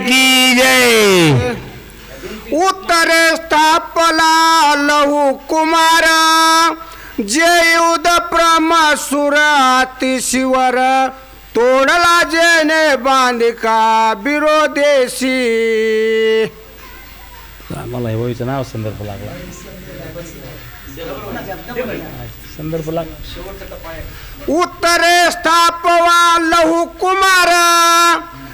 की जय. उत्तरे स्थापला लहू कुमार जयुद प्रमसुर अतिशिवर तोडला जेने बांधिका बिरोदेशी. मला हे वहीचं नाव संदर्भ लागला संदर्भ उत्तरे स्थापवा लहू कुमार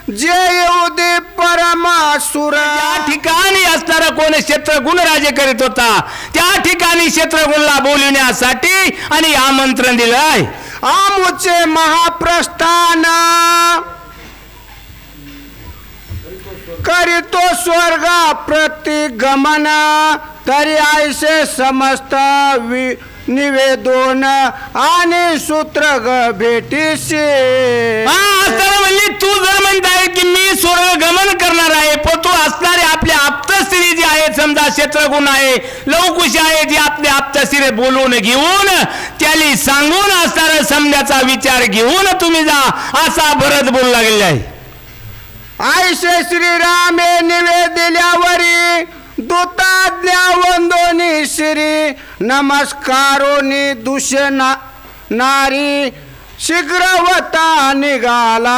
जयुदे परमासुर. त्या ठिकाणी असणारा कोण क्षेत्रगुण राज्य करीत होता त्या ठिकाणी क्षेत्रगुणला बोलविण्यासाठी आणि आमंत्रण दिलं आहे. आमुचे महाप्रस्थान करीतो स्वर्गा प्रतिगमन तरी ऐसे समस्त निवेदन आणि सूत्र भेटीशी. म्हणजे तू जर म्हणताय की मी स्वर्ग गमन करणार आहे पण तू असणारे आपले आप्तस्त्री जे आहेत समजा क्षेत्रगुण आहे लवकुश आहे जे आपले आप्तस्त्री बोलून घेऊन त्याला सांगून असणारा समजाचा विचार घेऊन तुम्ही जा असा भरत बोलू लागलेला आहे. ऐसे श्रीरामे निवेदिल्यावरी दूताज्ञा वंदोनी श्री नमस्कारोनी दुष्यना नारी शीघ्रवता निघाला.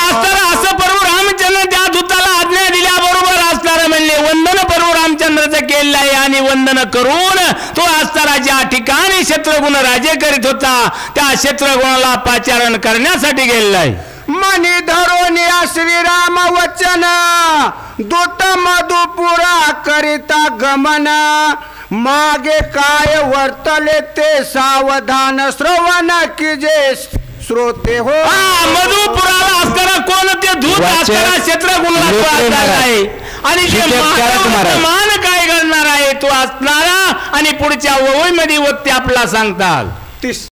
असं प्रभू रामचंद्र त्या दूताला आज्ञा दिल्याबरोबर असणार म्हणले वंदन प्रभू रामचंद्राचं केलेलं आहे आणि वंदन करून तो असणारा ज्या ठिकाणी क्षेत्रगुण राज्य करीत होता त्या क्षेत्रगुणाला पाचारण करण्यासाठी गेलेला आहे. मनी धरून या श्रीराम वचन दूत मधुपुरा करिता गमन मागे काय वर्तले ते सावधान श्रवण की जे श्रोते हो. मधुपुराला असणारा कोण ते दूत असणारा क्षेत्रगुणाला आहे आणि मान काय घडणार आहे तो असणारा आणि पुढच्या ओळीमध्ये वक्ते आपला सांगतात.